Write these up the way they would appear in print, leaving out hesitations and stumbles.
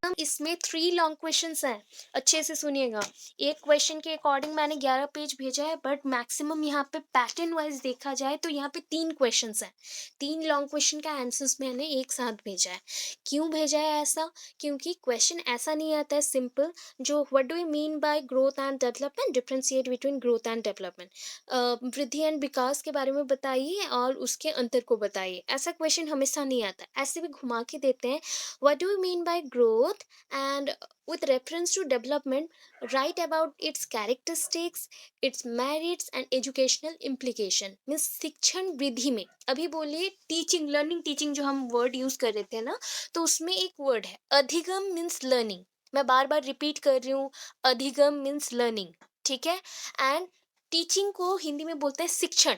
इसमें 3 long questions हैं, अच्छे से सुनिएगा। एक क्वेश्चन के अकॉर्डिंग मैंने 11 पेज भेजा है, बट मैक्सिमम यहाँ पे पैटर्न वाइज़ देखा जाए तो यहाँ पे 3 क्वेश्चंस हैं। 3 लॉन्ग क्वेश्चन का आंसर्स मैंने एक साथ भेजा है। क्यों भेजा है ऐसा? क्योंकि क्वेश्चन ऐसा नहीं आता है सिंपल, जो what do you mean by growth and development, differentiate between growth and development. वृद्धि एंड विकास के बारे में बताइए और उसके अंतर को बताइए। ऐसा क्वेश्चन हमेशा नहीं आता, ऐसे भी घुमा के देते हैं। What do you mean by growth and with reference to development, write about its characteristics, its merits and educational implication। Means शिक्षण विधि में अभी बोलिए टीचिंग, लर्निंग, टीचिंग जो हम वर्ड यूज कर रहे थे ना, तो उसमें एक वर्ड है अधिगम, मीन्स लर्निंग। मैं बार बार रिपीट कर रही हूँ, अधिगम मीन्स लर्निंग, ठीक है। एंड टीचिंग को हिंदी में बोलते हैं शिक्षण।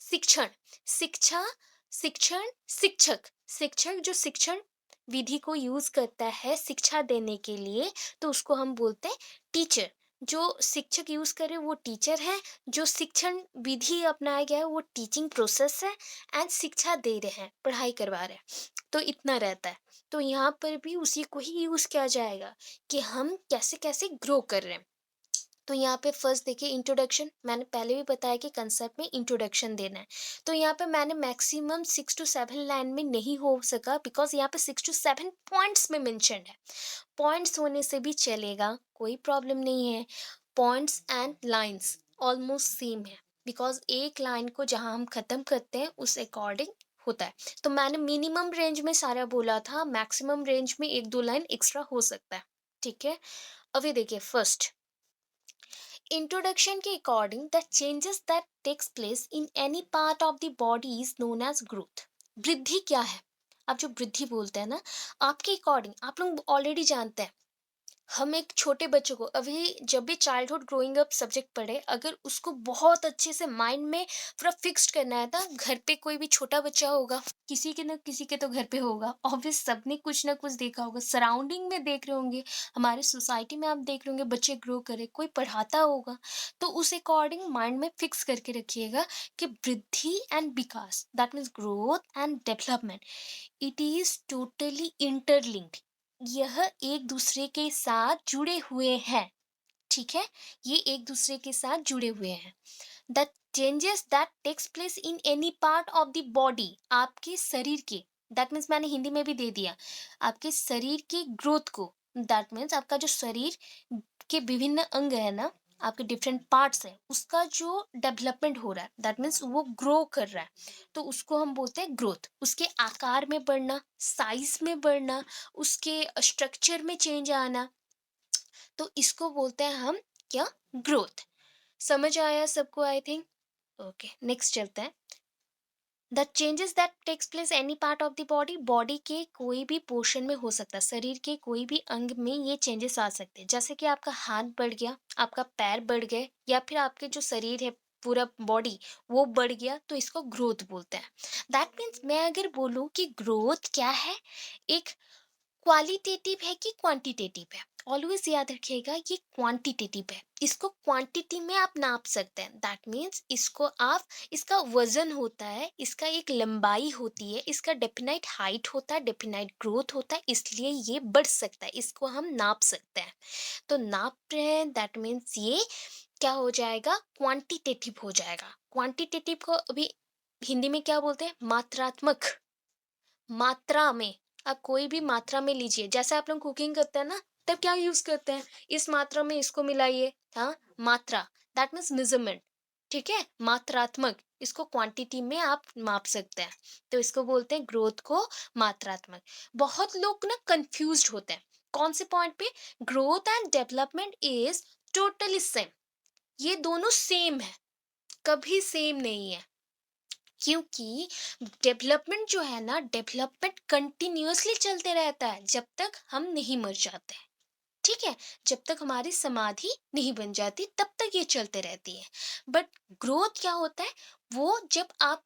शिक्षण, शिक्षा, शिक्षण, शिक्षक, शिक्षक जो शिक्षण विधि को यूज करता है शिक्षा देने के लिए, तो उसको हम बोलते हैं टीचर। जो शिक्षक यूज करे वो टीचर है, जो शिक्षण विधि अपनाया गया है वो टीचिंग प्रोसेस है, एंड शिक्षा दे रहे हैं, पढ़ाई करवा रहे हैं, तो इतना रहता है। तो यहाँ पर भी उसी को ही यूज किया जाएगा कि हम कैसे कैसे ग्रो कर रहे हैं। तो यहाँ पे फर्स्ट देखिए इंट्रोडक्शन, मैंने पहले भी बताया कि कंसेप्ट में इंट्रोडक्शन देना है। तो यहाँ पे मैंने मैक्सिमम 6 to 7 लाइन में नहीं हो सका, बिकॉज यहाँ पे 6 to 7 पॉइंट्स में मेंशन है। पॉइंट्स होने से भी चलेगा, कोई प्रॉब्लम नहीं है। Points and lines almost same है, बिकॉज एक लाइन को जहाँ हम खत्म करते हैं उस अकॉर्डिंग होता है। तो मैंने मिनिमम रेंज में सारा बोला था, मैक्सिमम रेंज में 1-2 लाइन एक्स्ट्रा हो सकता है, ठीक है। अभी देखिए फर्स्ट इंट्रोडक्शन के according, the changes that takes place in any part of the body is known as growth. वृद्धि क्या है? आप जो वृद्धि बोलते हैं ना, आपके अकॉर्डिंग आप लोग ऑलरेडी जानते हैं। हम एक छोटे बच्चों को अभी जब भी चाइल्डहुड ग्रोइंग अप सब्जेक्ट पढ़े, अगर उसको बहुत अच्छे से माइंड में पूरा फिक्स्ड करना है ना, घर पे कोई भी छोटा बच्चा होगा, किसी के ना किसी के तो घर पे होगा, ऑब्वियस सबने कुछ ना कुछ देखा होगा, सराउंडिंग में देख रहे होंगे, हमारे सोसाइटी में आप देख रहे होंगे बच्चे ग्रो करे, कोई पढ़ाता होगा, तो उस अकॉर्डिंग माइंड में फिक्स करके रखिएगा कि वृद्धि and Vikas, that means growth and development, it is totally interlinked. यह एक दूसरे के साथ जुड़े हुए हैं, ठीक है। ये एक दूसरे के साथ जुड़े हुए हैं। The changes that takes place in any part of the body, आपके शरीर के, दैट मीन्स मैंने हिंदी में भी दे दिया, आपके शरीर की ग्रोथ को, दैट मीन्स आपका जो शरीर के विभिन्न अंग है ना, आपके डिफरेंट पार्ट्स हैं, उसका जो डेवलपमेंट हो रहा है, दैट मीन्स वो ग्रो कर रहा है, तो उसको हम बोलते हैं ग्रोथ। उसके आकार में बढ़ना, साइज में बढ़ना, उसके स्ट्रक्चर में चेंज आना, तो इसको बोलते हैं हम क्या, ग्रोथ। समझ आया सबको आई थिंक। ओके, नेक्स्ट चलते हैं। The changes that takes place any part of the body, body के कोई भी पोर्शन में हो सकता है, शरीर के कोई भी अंग में ये चेंजेस आ सकते हैं, जैसे कि आपका हाथ बढ़ गया, आपका पैर बढ़ गए, या फिर आपके जो शरीर है पूरा बॉडी वो बढ़ गया, तो इसको ग्रोथ बोलते हैं। दैट मीन्स मैं अगर बोलूँ कि ग्रोथ क्या है, एक क्वालिटेटिव है कि क्वांटिटेटिव है, ऑलवेज याद रखिएगा ये क्वांटिटेटिव है। इसको क्वांटिटी में आप नाप सकते हैं, दैट मीन्स इसको आप, इसका वजन होता है, इसका एक लंबाई होती है, इसका डेफिनाइट हाइट होता है, डेफिनाइट ग्रोथ होता है, इसलिए ये बढ़ सकता है, इसको हम नाप सकते हैं। तो नाप रहे हैं, दैट मीन्स ये क्या हो जाएगा, क्वांटिटेटिव हो जाएगा। क्वांटिटेटिव को अभी हिंदी में क्या बोलते हैं, मात्रात्मक। मात्रा में, आप कोई भी मात्रा में लीजिए, जैसे आप लोग कुकिंग करते हैं ना, तब क्या यूज करते हैं, इस मात्रा में इसको मिलाइए, हाँ, मात्रा, दैट मीन्स मेजरमेंट, ठीक है। मात्रात्मक, इसको क्वांटिटी में आप माप सकते हैं, तो इसको बोलते हैं ग्रोथ को मात्रात्मक। बहुत लोग ना कंफ्यूज्ड होते हैं, कौन से पॉइंट पे, growth and development is totally same, ये दोनों सेम है, कभी सेम नहीं है। क्योंकि डेवलपमेंट जो है ना, डेवलपमेंट कंटिन्यूअसली चलते रहता है जब तक हम नहीं मर जाते हैं, ठीक है। जब तक हमारी समाधि नहीं बन जाती तब तक ये चलते रहती है। बट ग्रोथ क्या होता है, वो जब आप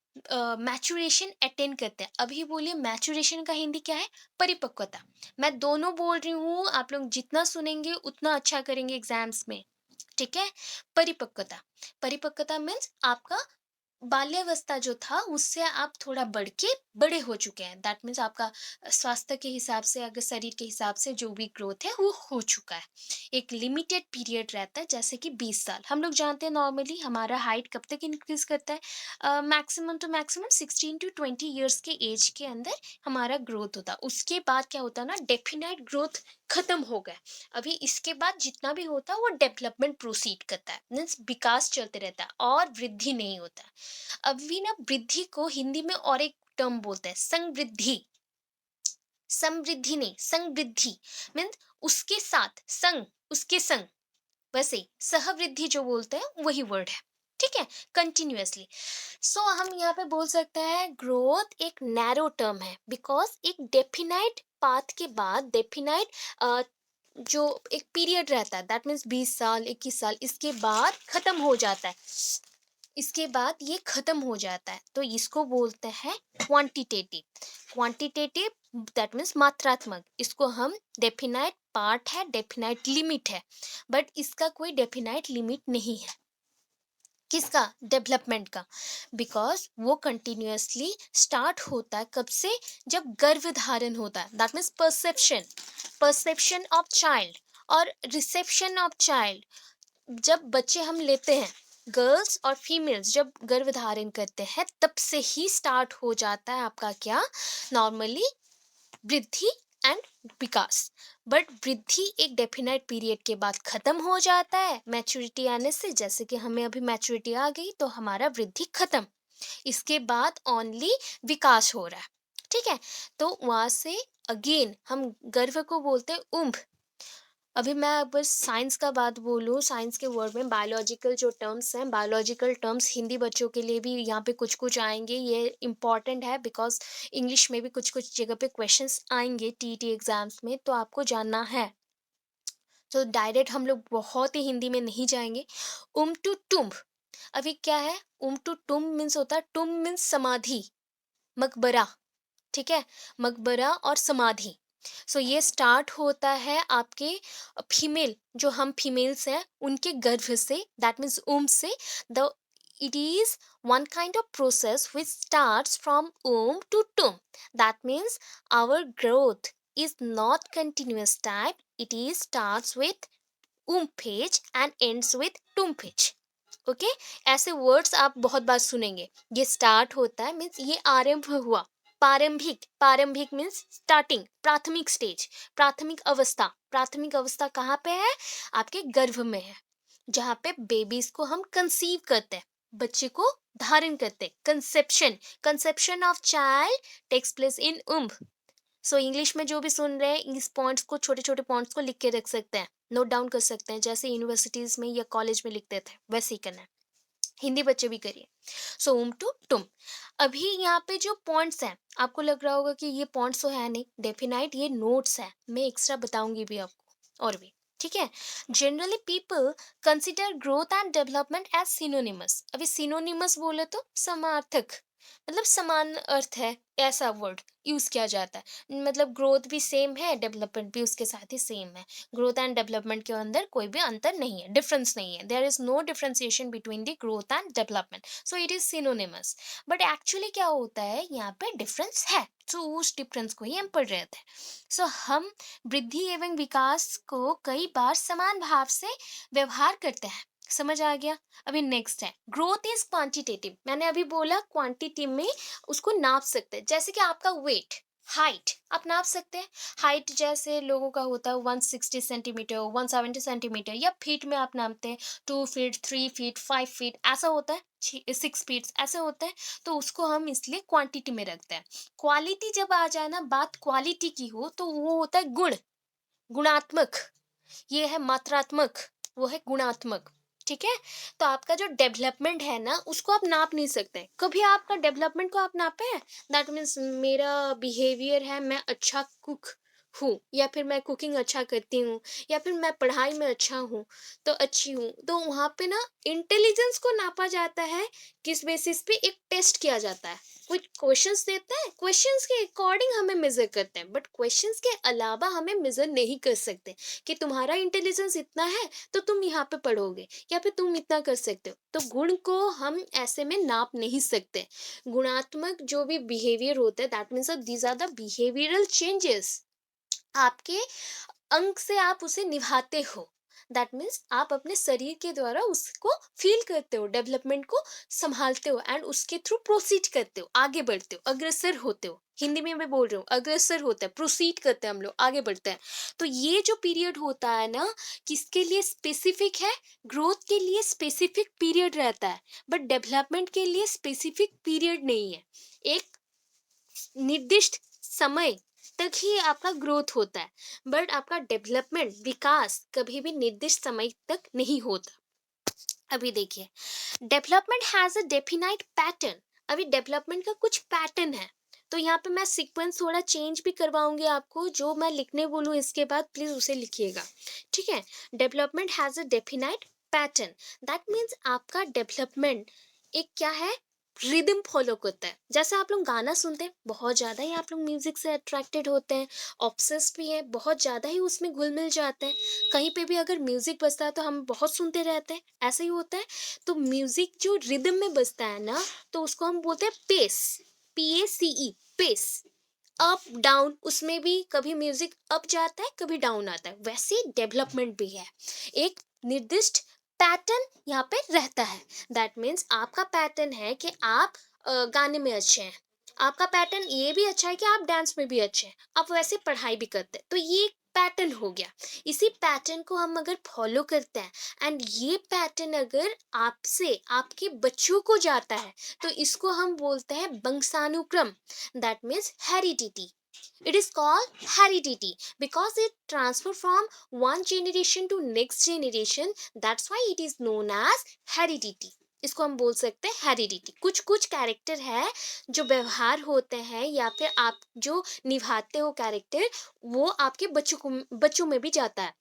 मैचुरेशन अटेन करते हैं। अभी बोलिए मैचुरेशन का हिंदी क्या है, परिपक्वता। मैं दोनों बोल रही हूँ, आप लोग जितना सुनेंगे उतना अच्छा करेंगे एग्जाम्स में, ठीक है। परिपक्वता, परिपक्वता मीन्स आपका बाल्यावस्था जो था उससे आप थोड़ा बढ़ के बड़े हो चुके हैं, दैट मीन्स आपका स्वास्थ्य के हिसाब से, अगर शरीर के हिसाब से जो भी ग्रोथ है वो हो चुका है। एक लिमिटेड पीरियड रहता है, जैसे कि 20 साल। हम लोग जानते हैं नॉर्मली हमारा हाइट कब तक इंक्रीज करता है, maximum to maximum 16 to 20 years के एज के अंदर हमारा ग्रोथ होता है। उसके बाद क्या होता है ना, डेफिनेट ग्रोथ खत्म हो गया। अभी इसके बाद जितना भी होता है वो डेवलपमेंट प्रोसीड करता है, मीन्स विकास चलते रहता है और वृद्धि नहीं होता है। अभी ना वृद्धि को हिंदी में और एक टर्म बोलते हैं, संवृद्धि। समृद्धि नहीं, संवृद्धि मीन्स उसके साथ, संग उसके संग, वैसे सहवृद्धि जो बोलते हैं वही वर्ड है। ठीक है, कंटिन्यूअसली। सो हम यहाँ पे बोल सकते हैं ग्रोथ एक नैरो टर्म है, बिकॉज एक डेफिनाइट पाथ के बाद डेफिनाइट जो एक पीरियड रहता है, दैट मीन्स 20 साल 21 साल, इसके बाद खत्म हो जाता है। इसके बाद ये खत्म हो जाता है, तो इसको बोलते हैं क्वांटिटेटिव। क्वांटिटेटिव दैट मीन्स मात्रात्मक। इसको हम डेफिनाइट पार्ट है, डेफिनाइट लिमिट है, बट इसका कोई डेफिनाइट लिमिट नहीं है। किसका? डेवलपमेंट का। बिकॉज वो कंटिन्यूअसली स्टार्ट होता है कब से? जब गर्भ धारण होता है, that means perception, perception of child और रिसेप्शन ऑफ चाइल्ड। जब बच्चे हम लेते हैं, गर्ल्स और फीमेल्स जब गर्भ धारण करते हैं, तब से ही स्टार्ट हो जाता है आपका क्या, नॉर्मली वृद्धि एंड विकास। बट वृद्धि एक डेफिनेट पीरियड के बाद खत्म हो जाता है मैच्योरिटी आने से। जैसे कि हमें अभी मैच्योरिटी आ गई तो हमारा वृद्धि खत्म, इसके बाद ओनली विकास हो रहा है। ठीक है, तो वहां से अगेन हम गर्भ को बोलते हैं उम्भ। अभी मैं अगर साइंस का बात बोलूँ, साइंस के वर्ड में बायोलॉजिकल जो टर्म्स हैं, बायोलॉजिकल टर्म्स हिंदी बच्चों के लिए भी यहाँ पे कुछ कुछ आएंगे, ये इम्पॉर्टेंट है बिकॉज इंग्लिश में भी कुछ कुछ जगह पे क्वेश्चंस आएंगे टीईटी एग्जाम्स में, तो आपको जानना है। तो डायरेक्ट हम लोग बहुत ही हिंदी में नहीं जाएंगे। टू टुम्ब, अभी क्या है, टू टुम्ब मीन्स होता है, टुम्ब मीन्स समाधि, मकबरा। ठीक है, मकबरा और समाधि। सो ये स्टार्ट होता है आपके फीमेल, जो हम फीमेल्स हैं उनके गर्भ से, दैट मीन्स से। The it is one kind of process which starts from womb to tomb. That means our growth is not continuous type, it is starts with womb phase and ends with tomb phase. Okay, ऐसे words आप बहुत बार सुनेंगे। ये start होता है means ये आरंभ हुआ। प्रारंभिक, प्रारंभिक मीन्स स्टार्टिंग, प्राथमिक स्टेज, प्राथमिक अवस्था। प्राथमिक अवस्था कहाँ पे है? आपके गर्भ में है, जहाँ पे बेबीज को हम कंसीव करते हैं, बच्चे को धारण करते हैं। Conception, conception of child takes place in womb. So English में जो भी सुन रहे हैं, इस पॉइंट्स को, छोटे छोटे पॉइंट्स को लिख के रख सकते हैं, नोट डाउन कर सकते हैं, जैसे यूनिवर्सिटीज में या कॉलेज में लिखते थे वैसे ही करना है। हिंदी बच्चे भी करिए। सो उम टू टुम। अभी यहाँ पे जो पॉइंट्स हैं, आपको लग रहा होगा कि ये पॉइंट्स तो है नहीं, डेफिनाइट ये नोट्स है, मैं एक्स्ट्रा बताऊंगी भी आपको और भी। ठीक है, generally people consider growth and development as synonymous. अभी सिनोनिमस बोले तो समार्थक, मतलब समान अर्थ है, ऐसा वर्ड यूज किया जाता है। मतलब ग्रोथ भी सेम है, डेवलपमेंट भी उसके साथ ही सेम है। ग्रोथ एंड डेवलपमेंट के अंदर कोई भी अंतर नहीं है, डिफरेंस नहीं है, there is no differentiation between the growth and development, so it is synonymous. But actually क्या होता है, यहाँ पे डिफरेंस है, तो उस डिफरेंस को ही हम पढ़ रहे थे। सो हम वृद्धि एवं विकास को कई बार समान भाव से व्यवहार करते हैं। समझ आ गया? अभी नेक्स्ट है, ग्रोथ इज क्वांटिटेटिव। मैंने अभी बोला क्वांटिटी में उसको नाप सकते हैं, जैसे कि आपका वेट, हाइट आप नाप सकते हैं। हाइट जैसे लोगों का होता है 160 सेंटीमीटर, 170 सेंटीमीटर, या फीट में आप नापते हैं 2 फीट, 3 फीट, 5 फीट, ऐसा होता है, 6 फीट ऐसे होते हैं। तो उसको हम इसलिए क्वांटिटी में रखते हैं। क्वालिटी जब आ जाए ना, बात क्वालिटी की हो, तो वो होता है गुण, गुणात्मक। ये है मात्रात्मक, वो है गुणात्मक। ठीक है, तो आपका जो डेवलपमेंट है ना, उसको आप नाप नहीं सकते। कभी आपका डेवलपमेंट को आप नापे हैं? दैट मीन्स मेरा बिहेवियर है, मैं अच्छा कुक हूँ, या फिर मैं कुकिंग अच्छा करती हूँ, या फिर मैं पढ़ाई में अच्छा हूँ, तो अच्छी हूँ, तो वहाँ पे ना इंटेलिजेंस को नापा जाता है। किस बेसिस पे? एक टेस्ट किया जाता है, कुछ क्वेश्चंस देता है, क्वेश्चंस के अकॉर्डिंग हमें मेजर करते हैं, बट क्वेश्चंस के अलावा हमें मेजर नहीं कर सकते कि तुम्हारा इंटेलिजेंस इतना है तो तुम यहाँ पे पढ़ोगे, या फिर तुम इतना कर सकते हो। तो गुण को हम ऐसे में नाप नहीं सकते। गुणात्मक जो भी बिहेवियर होता है, that means these are the behavioural changes. आपके अंग से आप उसे निभाते हो, दैट मीन्स आप अपने शरीर के द्वारा उसको फील करते हो, डेवलपमेंट को संभालते हो, एंड उसके थ्रू प्रोसीड करते हो, आगे बढ़ते हो, अग्रसर होते हो। हिंदी में मैं बोल रही हूँ, अग्रसर होता है, प्रोसीड करते हैं हम लोग, आगे बढ़ते हैं। तो ये जो पीरियड होता है ना, किसके लिए स्पेसिफिक है? ग्रोथ के लिए स्पेसिफिक पीरियड रहता है, बट डेवलपमेंट के लिए स्पेसिफिक पीरियड नहीं है। एक निर्दिष्ट समय तक ही आपका ग्रोथ होता है, बट आपका डेवलपमेंट, विकास कभी भी निर्दिष्ट समय तक नहीं होता। अभी देखिए, development has a definite pattern. अभी डेवलपमेंट का कुछ पैटर्न है, तो यहाँ पे मैं सीक्वेंस थोड़ा चेंज भी करवाऊंगी आपको, जो मैं लिखने बोलूँ इसके बाद प्लीज उसे लिखिएगा, ठीक है? Development has a definite pattern, that means आपका डेवलपमेंट एक क्या है? रिदम फॉलो करता है। जैसे आप लोग गाना सुनते हैं, बहुत ज़्यादा ही आप लोग म्यूजिक से अट्रैक्टेड होते हैं, ऑब्सेस भी है, बहुत ज़्यादा ही उसमें घुल मिल जाते हैं। कहीं पे भी अगर म्यूजिक बजता है तो हम बहुत सुनते रहते हैं, ऐसा ही होता है। तो म्यूजिक जो रिदम में बजता है ना, तो उसको हम बोलते हैं pace, PACE, pace. Up down, उसमें भी कभी म्यूजिक अप जाता है, कभी डाउन आता है, वैसे डेवलपमेंट भी है। एक निर्दिष्ट पैटर्न यहाँ पे रहता है। दैट मीन्स आपका पैटर्न है कि आप गाने में अच्छे हैं, आपका पैटर्न ये भी अच्छा है कि आप डांस में भी अच्छे हैं, आप वैसे पढ़ाई भी करते हैं, तो ये पैटर्न हो गया। इसी पैटर्न को हम अगर फॉलो करते हैं, एंड ये पैटर्न अगर आपसे आपके बच्चों को जाता है, तो इसको हम बोलते हैं वंशानुक्रम, that means heredity. It is called heredity because it transfer from one generation to next generation. That's why it is known as heredity. इसको हम बोल सकते हैं हेरिडिटी। कुछ कुछ कैरेक्टर है जो व्यवहार होते हैं, या फिर आप जो निभाते हो कैरेक्टर, वो आपके बच्चों में भी जाता है,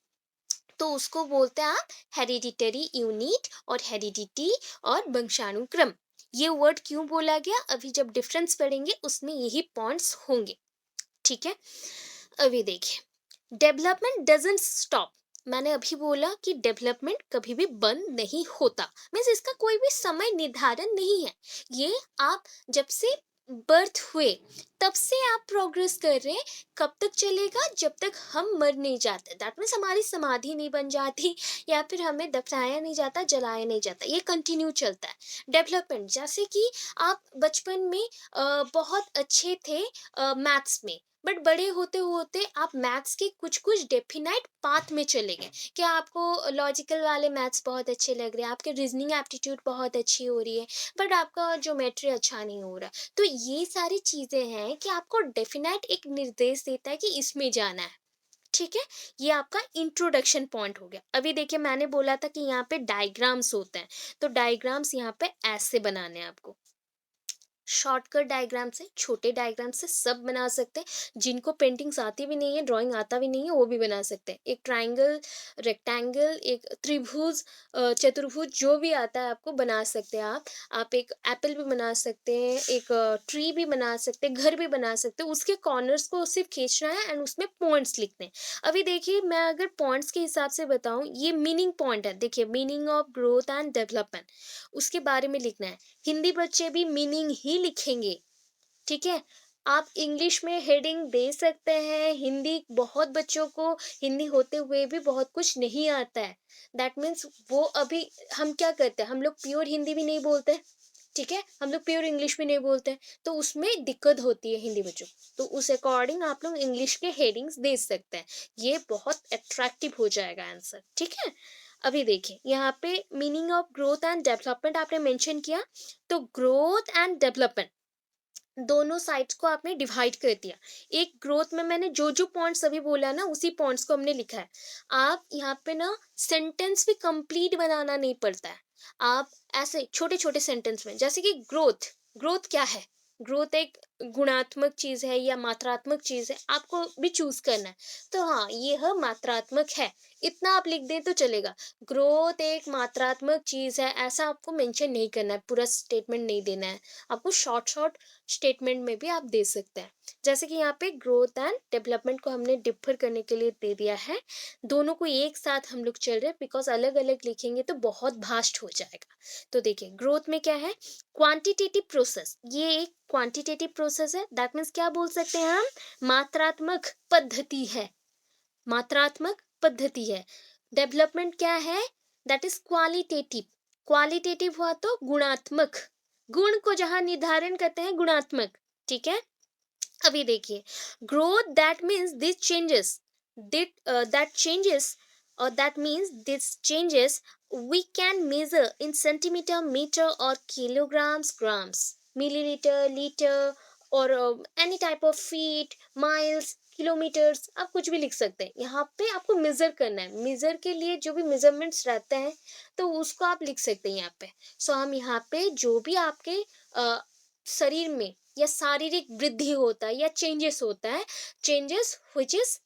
तो उसको बोलते हैं आप हेरिडिटरी यूनिट और हेरिडिटी और वंशानुक्रम। ये वर्ड क्यों बोला गया, अभी जब डिफरेंस पढ़ेंगे उसमें यही पॉइंट्स होंगे, ठीक है? अभी देखिए, डेवलपमेंट डजंट स्टॉप। मैंने अभी बोला कि डेवलपमेंट कभी भी बंद नहीं होता, मीन्स इसका कोई भी समय निर्धारण नहीं है। ये आप जब से बर्थ हुए तब से आप प्रोग्रेस कर रहे हैं। कब तक चलेगा? जब तक हम मर नहीं जाते, दैट मीन्स हमारी समाधि नहीं बन जाती, या फिर हमें दफनाया नहीं जाता, जलाया नहीं जाता, ये कंटिन्यू चलता है डेवलपमेंट। जैसे कि आप बचपन में बहुत अच्छे थे मैथ्स में, बट बड़े होते होते आप मैथ्स के कुछ कुछ डेफिनाइट पाथ में चले गए। क्या आपको लॉजिकल वाले मैथ्स बहुत अच्छे लग रहे हैं, आपके रीजनिंग एप्टीट्यूड बहुत अच्छी हो रही है, बट आपका ज्योमेट्री अच्छा नहीं हो रहा। तो ये सारी चीजें हैं कि आपको डेफिनाइट एक निर्देश देता है कि इसमें जाना है, ठीक है? ये आपका इंट्रोडक्शन पॉइंट हो गया। अभी देखिए, मैंने बोला था कि यहाँ पे डायग्राम्स होते हैं, तो डायग्राम्स यहाँ पे ऐसे बनाने हैं आपको। शॉर्टकट डायग्राम से, छोटे डायग्राम से सब बना सकते हैं। जिनको पेंटिंग्स आती भी नहीं है, ड्राइंग आता भी नहीं है, वो भी बना सकते हैं। एक ट्राइंगल, रेक्टेंगल, एक त्रिभुज, चतुर्भुज, जो भी आता है आपको बना सकते हैं आप एक एप्पल भी बना सकते हैं, एक ट्री भी बना सकते हैं, घर भी बना सकते हैं। उसके कॉर्नर्स को सिर्फ खींचना है एंड उसमें पॉइंट्स लिखने हैं। अभी देखिए, मैं अगर पॉइंट्स के हिसाब से बताऊं, ये मीनिंग पॉइंट है। देखिए, meaning of growth and development, उसके बारे में लिखना है। हिंदी बच्चे भी मीनिंग ही लिखेंगे, ठीक है? आप इंग्लिश में हेडिंग दे सकते हैं। हिंदी बहुत बच्चों को, हिंदी होते हुए भी बहुत कुछ नहीं आता है, दैट मीन्स वो अभी, हम क्या करते हैं, हम लोग प्योर हिंदी भी नहीं बोलते, ठीक है? हम लोग प्योर इंग्लिश भी नहीं बोलते, तो उसमें दिक्कत होती है हिंदी बच्चों को। तो उस अकॉर्डिंग आप लोग इंग्लिश के हेडिंग्स दे सकते हैं, ये बहुत अट्रैक्टिव हो जाएगा आंसर, ठीक है? अभी देखिए, यहाँ पे meaning of growth and development आपने मेंशन किया, तो ग्रोथ एंड डेवलपमेंट दोनों साइड्स को आपने डिवाइड कर दिया। एक ग्रोथ में मैंने जो जो पॉइंट्स अभी बोला ना, उसी पॉइंट्स को हमने लिखा है। आप यहाँ पे ना सेंटेंस भी कंप्लीट बनाना नहीं पड़ता है, आप ऐसे छोटे छोटे सेंटेंस में, जैसे कि ग्रोथ, ग्रोथ क्या है? ग्रोथ एक गुणात्मक चीज है या मात्रात्मक चीज है, आपको भी चूज करना है। तो हाँ, यह मात्रात्मक है, इतना आप लिख दें तो चलेगा। ग्रोथ एक मात्रात्मक चीज है, ऐसा आपको मेंशन नहीं करना है, पूरा स्टेटमेंट नहीं देना है। आपको शॉर्ट शॉर्ट स्टेटमेंट में भी आप दे सकते हैं। जैसे कि यहाँ पे ग्रोथ एंड डेवलपमेंट को हमने डिफर करने के लिए दे दिया है, दोनों को एक साथ हम लोग चल रहे हैं, बिकॉज अलग अलग लिखेंगे तो बहुत भास्ट हो जाएगा। तो देखिए, ग्रोथ में क्या है, क्वांटिटेटिव प्रोसेस, ये एक क्वांटिटेटिव प्रोसेस है। दैट मीन्स क्या बोल सकते हैं हम, मात्रात्मक पद्धति है, मात्रात्मक पद्धति है। डेवलपमेंट क्या है, दैट इज क्वालिटेटिव, क्वालिटेटिव हुआ तो गुणात्मक, गुण को जहां निर्धारण करते हैं गुणात्मक, ठीक है। अभी देखिए, growth that means this changes, that changes or that means this changes we can measure in centimeter, meter or kilograms, grams, milliliter, liter or any type of feet, miles, kilometres, आप कुछ भी लिख सकते हैं। यहाँ पे आपको मेजर करना है, मेजर के लिए जो भी मेजरमेंट्स रहते हैं तो उसको आप लिख सकते हैं यहाँ पे। सो हम यहाँ पे जो भी आपके शरीर में या शारीरिक वृद्धि होता है या चेंजेस होता है, changes which is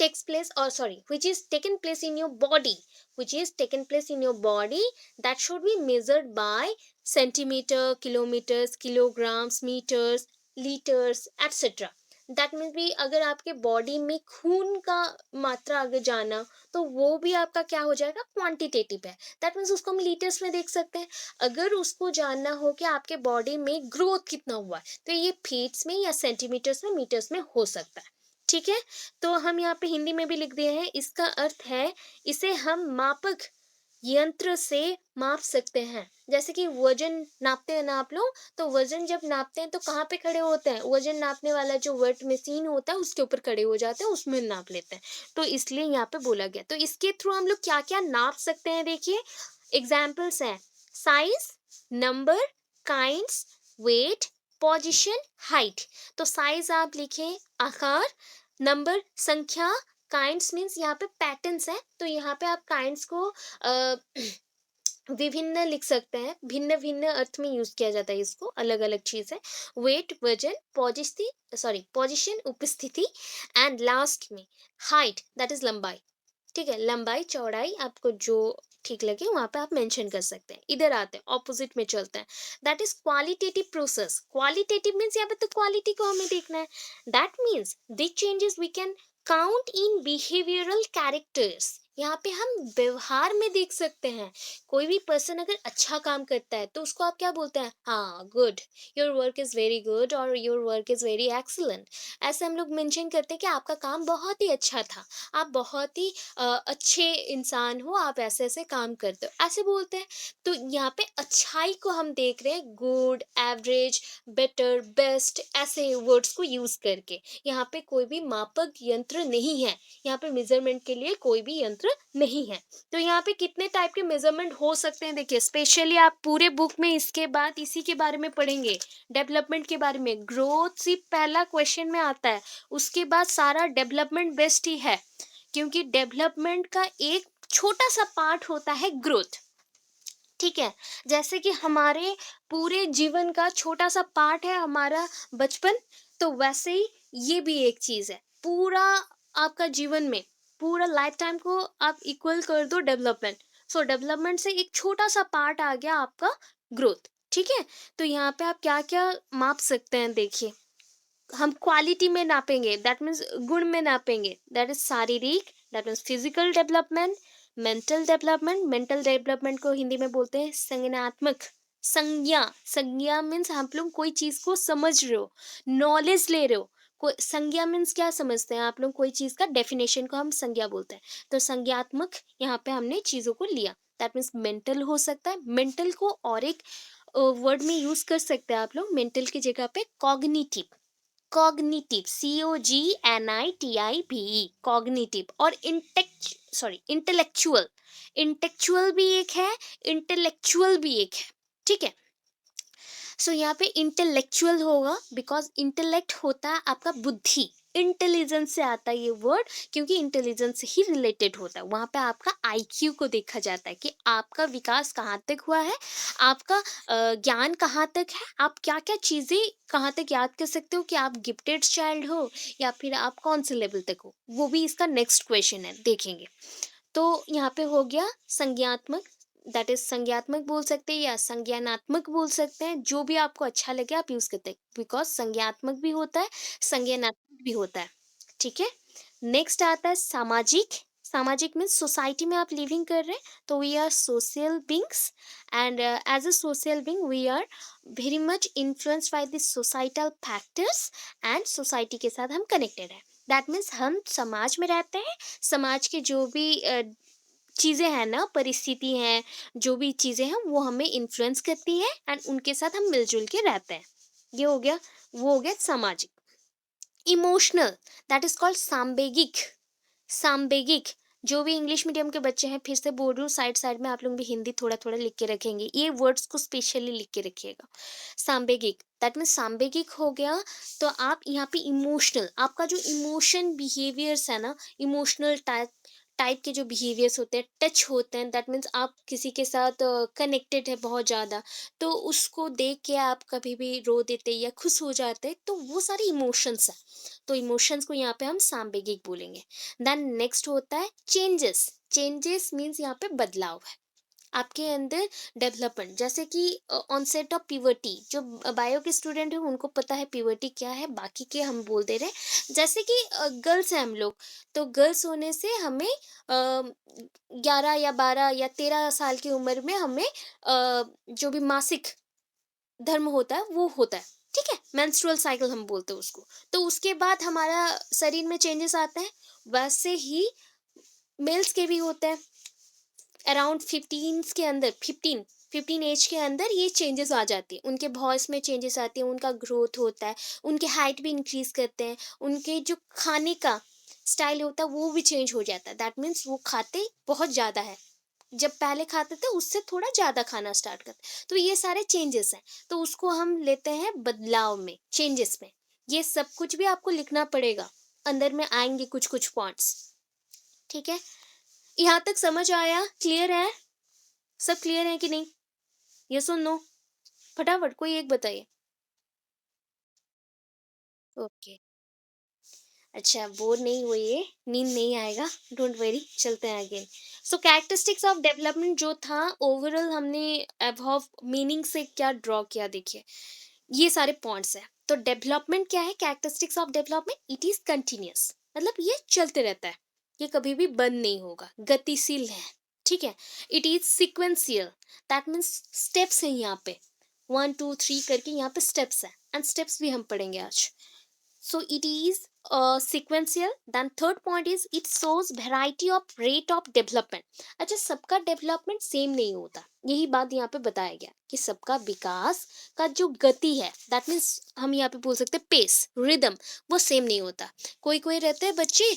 takes place, or sorry, which is taken place in your body, which is taken place in your body, that should be measured by centimeter, kilometers, kilograms, meters, liters, etc. That means भी अगर आपके body में खून का मात्रा अगर जाना तो वो भी आपका क्या हो जाएगा, क्वांटिटेटिव है। दैट मीन्स उसको हम लीटर्स में देख सकते हैं। अगर उसको जानना हो कि आपके बॉडी में ग्रोथ कितना हुआ है तो ये फीट्स में या सेंटीमीटर्स में, मीटर्स में हो सकता है, ठीक है। तो हम यहाँ पे हिंदी में भी लिख दिए हैं, इसका अर्थ है इसे हम मापक यंत्र से माप सकते हैं। जैसे कि वजन नापते हैं ना आप लोग, तो वजन जब नापते हैं तो कहाँ पे खड़े होते हैं, वजन नापने वाला जो वेट मशीन होता है उसके ऊपर खड़े हो जाते हैं, उसमें नाप लेते हैं। तो इसलिए यहाँ पे बोला गया। तो इसके थ्रू हम लोग क्या क्या नाप सकते हैं, देखिए एग्जाम्पल्स हैं, size, number, kinds, weight, position, height. तो साइज आप लिखे आकार, नंबर संख्या, काइंड्स मीन्स यहाँ पे पैटर्न्स है, तो यहाँ पे आप काइंड्स को विभिन्न लिख सकते हैं, भिन्न भिन्न अर्थ में यूज किया जाता है, इसको अलग अलग चीज है। वेट वजन, पोजिशन उपस्थिति, एंड लास्ट में हाइट दैट इज लंबाई, ठीक है। लंबाई चौड़ाई आपको जो ठीक लगे वहां पे आप मेंशन कर सकते हैं। इधर आते हैं, ऑपोजिट में चलते हैं, that is qualitative process. Qualitative means यहाँ पे तो क्वालिटी को हमें देखना है। That means the changes we can count in behavioural characters, यहाँ पे हम व्यवहार में देख सकते हैं। कोई भी पर्सन अगर अच्छा काम करता है तो उसको आप क्या बोलते हैं, हाँ good, your work is very good और your work is very excellent. ऐसे हम लोग मेंशन करते हैं कि आपका काम बहुत ही अच्छा था, आप बहुत ही अच्छे इंसान हो, आप ऐसे ऐसे काम करते हो, ऐसे बोलते हैं। तो यहाँ पे अच्छाई को हम देख रहे हैं, गुड, एवरेज, बेटर, बेस्ट, ऐसे वर्ड्स को यूज करके। यहाँ पे कोई भी मापक यंत्र नहीं है, यहाँ पे मेजरमेंट के लिए कोई भी यंत्र नहीं है। तो यहाँ पे कितने टाइप के मेजरमेंट हो सकते हैं, देखिए स्पेशली आप पूरे बुक में इसके बाद इसी के बारे में पढ़ेंगे, डेवलपमेंट के बारे में। ग्रोथ सिर्फ पहला क्वेश्चन में आता है, उसके बाद सारा डेवलपमेंट बेस्ट ही है, क्योंकि डेवलपमेंट का एक छोटा सा पार्ट होता है ग्रोथ, ठीक है। जैसे कि हमारे पूरे जीवन का छोटा सा पार्ट है हमारा बचपन, तो वैसे ही ये भी एक चीज है। पूरा आपका जीवन में पूरा लाइफ टाइम को आप इक्वल कर दो डेवलपमेंट, सो डेवलपमेंट से एक छोटा सा पार्ट आ गया आपका ग्रोथ, ठीक है। तो यहाँ पे आप क्या क्या माप सकते हैं, देखिए हम क्वालिटी में नापेंगे, दैट मीन्स गुण में नापेंगे, दैट इज शारीरिक, that means physical development, mental development को हिंदी में बोलते हैं संज्ञानात्मक, संज्ञा, संज्ञा मीन्स हम लोग कोई चीज को समझ रहे हो, नॉलेज ले रहे हो। कोई संज्ञा मीन्स क्या समझते हैं आप लोग, कोई चीज का डेफिनेशन को हम संज्ञा बोलते हैं। तो संज्ञात्मक यहाँ पे हमने चीजों को लिया, दैट मीन्स मेंटल हो सकता है। मेंटल को और एक वर्ड में यूज कर सकते हैं आप लोग, मेंटल की जगह पे कॉग्निटिव, कॉग्निटिव, COGNITIVE, कॉग्निटिव। और इंटेलेक्चुअल, इंटेलेक्चुअल भी एक है, इंटेलेक्चुअल भी एक है, ठीक है। सो यहाँ पे इंटेलेक्चुअल होगा, बिकॉज इंटेलेक्ट होता है आपका बुद्धि, इंटेलिजेंस से आता है ये वर्ड, क्योंकि इंटेलिजेंस से ही रिलेटेड होता है। वहाँ पे आपका आईक्यू को देखा जाता है कि आपका विकास कहाँ तक हुआ है, आपका ज्ञान कहाँ तक है, आप क्या क्या चीज़ें कहाँ तक याद कर सकते हो, कि आप गिफ्टेड चाइल्ड हो या फिर आप कौन से लेवल तक हो, वो भी इसका नेक्स्ट क्वेश्चन है, देखेंगे। तो यहाँ पे हो गया संज्ञात्मक, दैट इज संज्ञात्मक बोल सकते हैं या संज्ञानात्मक बोल सकते हैं, जो भी आपको अच्छा लगे आप यूज करते हैं, बिकॉज संज्ञात्मक भी होता है, संज्ञानात्मक भी होता है। ठीक है। नेक्स्ट आता है सामाजिक। सामाजिक मीन्स सोसाइटी में आप लिविंग कर रहे हैं, तो we are social beings, and as a social being we are very much influenced by this societal factors, and society के साथ हम कनेक्टेड हैं। दैट मीन्स हम समाज में रहते हैं, समाज के जो भी चीज़ें हैं ना, परिस्थिति हैं, जो भी चीज़ें हैं वो हमें इन्फ्लुएंस करती है, एंड उनके साथ हम मिलजुल के रहते हैं। ये हो गया, वो हो गया सामाजिक। इमोशनल, दैट इज कॉल्ड सांवेगिक। सांवेगिक, जो भी इंग्लिश मीडियम के बच्चे हैं, फिर से बोल रही हूँ, साइड साइड में आप लोग भी हिंदी थोड़ा थोड़ा लिख के रखेंगे, ये वर्ड्स को स्पेशली लिख के रखिएगा। सांवेगिक, दैट मीन्स सांवेगिक हो गया। तो आप यहाँ पे इमोशनल, आपका जो इमोशन बिहेवियर्स है ना, इमोशनल टाइप टाइप के जो बिहेवियर्स होते हैं, टच होते हैं, दैट मीन्स आप किसी के साथ कनेक्टेड है बहुत ज़्यादा, तो उसको देख के आप कभी भी रो देते या खुश हो जाते, तो वो सारे इमोशंस हैं। तो इमोशंस को यहाँ पे हम सांवेगिक बोलेंगे। देन नेक्स्ट होता है चेंजेस। चेंजेस मीन्स यहाँ पे बदलाव है आपके अंदर, डेवलपमेंट, जैसे कि ऑनसेट ऑफ प्यूबर्टी, जो बायो के स्टूडेंट हैं उनको पता है प्यूबर्टी क्या है, बाकी के हम बोल दे रहे हैं। जैसे कि गर्ल्स हैं हम लोग, तो गर्ल्स होने से हमें 11 या 12 या 13 साल की उम्र में हमें जो भी मासिक धर्म होता है वो होता है। ठीक है, मेंस्ट्रुअल साइकिल हम बोलते हैं उसको। तो उसके बाद हमारा शरीर में चेंजेस आते हैं, वैसे ही मेल्स के भी होते हैं। अराउंड 15 के अंदर, 15 एज के अंदर ये चेंजेस आ जाती है, उनके वॉइस में चेंजेस आती है, उनका ग्रोथ होता है, उनके हाइट भी इंक्रीज करते हैं, उनके जो खाने का स्टाइल होता है वो भी चेंज हो जाता है। दैट मीन्स वो खाते बहुत ज़्यादा है, जब पहले खाते थे उससे थोड़ा ज़्यादा खाना स्टार्ट करते, तो ये सारे चेंजेस हैं। तो उसको हम लेते हैं बदलाव में, चेंजेस में। ये सब कुछ भी आपको लिखना पड़ेगा, अंदर में आएंगे कुछ कुछ पॉइंट्स। ठीक है, यहाँ तक समझ आया, क्लियर है, सब क्लियर है कि नहीं? यस और नो, फटाफट कोई एक बताइए। ओके, अच्छा बोर नहीं हुई, नींद नहीं आएगा, डोंट वरी, चलते हैं again. So characteristics of development जो था, ओवरऑल हमने अबव मीनिंग से क्या ड्रॉ किया, देखिए ये सारे पॉइंट्स हैं। तो डेवलपमेंट क्या है, characteristics of development, it is continuous, मतलब ये चलते रहता है, ये कभी भी बंद नहीं होगा, गतिशील है। ठीक है। It is sequential, that means steps हैं यहाँ पे, 1 2 3 करके यहाँ पे स्टेप्स हैं, एंड स्टेप्स भी हम पढ़ेंगे आज। So it is sequential. Then third point is it shows variety of rate of development. अच्छा, सबका डेवलपमेंट सेम नहीं होता, यही बात यहाँ पे बताया गया कि सबका विकास का जो गति है, दैट मीन्स हम यहाँ पे बोल सकते हैं पेस, रिदम, वो सेम नहीं होता। कोई कोई रहते हैं बच्चे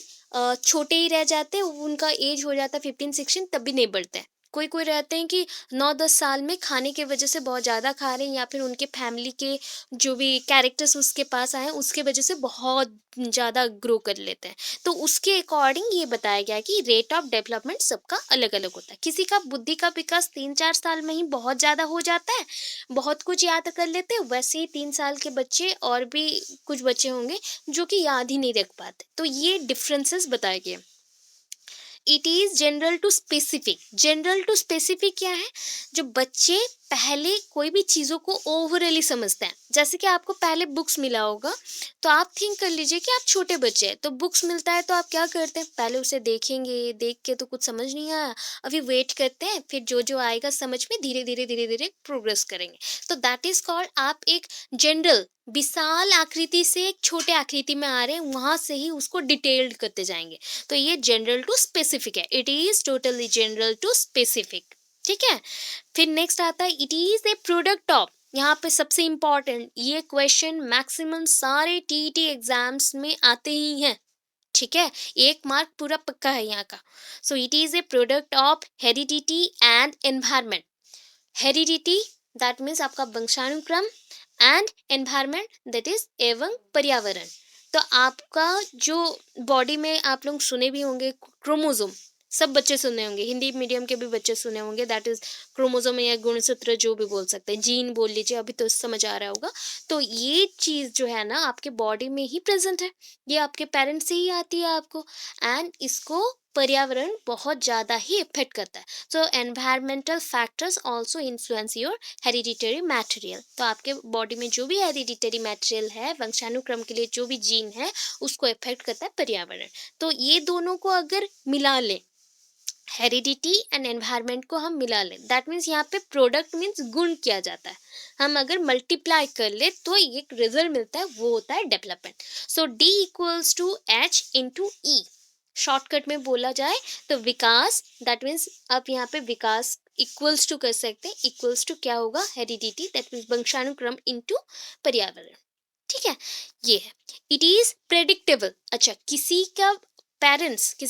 छोटे ही रह जाते हैं, उनका एज हो जाता है 15 16 तब भी नहीं बढ़ते हैं। कोई कोई रहते हैं कि 9 10 साल में खाने की वजह से बहुत ज़्यादा खा रहे हैं, या फिर उनके फैमिली के जो भी कैरेक्टर्स उसके पास आए उसके वजह से बहुत ज़्यादा ग्रो कर लेते हैं। तो उसके अकॉर्डिंग ये बताया गया है कि रेट ऑफ डेवलपमेंट सबका अलग अलग होता है। किसी का बुद्धि का विकास 3 4 साल में ही बहुत ज़्यादा हो जाता है, बहुत कुछ याद कर लेते हैं, वैसे ही 3 साल के बच्चे और भी कुछ बच्चे होंगे जो कि याद ही नहीं रख पाते। तो ये डिफरेंसेस बताए गए। It is general to specific. General to specific क्या है, जो बच्चे पहले कोई भी चीज़ों को ओवरली समझते हैं। जैसे कि आपको पहले बुक्स मिला होगा, तो आप थिंक कर लीजिए कि आप छोटे बच्चे हैं, तो बुक्स मिलता है तो आप क्या करते हैं, पहले उसे देखेंगे, देख के तो कुछ समझ नहीं आया, अभी वेट करते हैं, फिर जो जो आएगा समझ में धीरे धीरे धीरे धीरे प्रोग्रेस करेंगे। तो दैट इज कॉल्ड, आप एक जनरल विशाल आकृति से एक छोटे आकृति में आ रहे हैं, वहां से ही उसको डिटेल्ड करते जाएंगे। तो ये जनरल टू स्पेसिफिक है, it is totally general to specific. ठीक है। फिर नेक्स्ट आता है it is a product of. यहाँ पे सबसे इंपॉर्टेंट, ये क्वेश्चन मैक्सिमम सारे टीईटी एग्जाम्स में आते ही हैं। ठीक है, 1 मार्क पूरा पक्का है यहाँ का। सो it is a product of heredity and environment. Heredity that means आपका वंशानुक्रम एंड एनवायरमेंट दैट इज एवं पर्यावरण। तो आपका जो बॉडी में आप लोग सुने भी होंगे क्रोमोसोम, सब बच्चे सुने होंगे, हिंदी मीडियम के भी बच्चे सुने होंगे, दैट इज क्रोमोसोम या गुणसूत्र जो भी बोल सकते हैं, जीन बोल लीजिए, अभी तो समझ आ रहा होगा। तो ये चीज जो है ना आपके बॉडी में ही प्रेजेंट है, ये आपके पेरेंट्स से ही आती है आपको, एंड इसको पर्यावरण बहुत ज़्यादा ही इफेक्ट करता है। सो environmental factors also influence your hereditary material. तो आपके बॉडी में जो भी हेरिडिटरी मटेरियल है, वंशानुक्रम के लिए जो भी जीन है, उसको इफेक्ट करता है पर्यावरण। तो ये दोनों को अगर मिला ले, हेरिडिटी एंड एनवायरमेंट को हम मिला लें, दैट मीन्स यहाँ पे प्रोडक्ट मीन्स गुण किया जाता है, हम अगर मल्टीप्लाई कर ले तो एक रिजल्ट मिलता है, वो होता है development. So D equals to H into E, shortcut में बोला जाए तो विकास, दैट मीन्स आप यहाँ पे विकास इक्वल्स टू कर सकते हैं, इक्वल्स टू क्या होगा, हेरिडिटी दैट मीन्स वंशानुक्रम इनटू पर्यावरण। ठीक है, ये है। It is predictable. अच्छा, किसी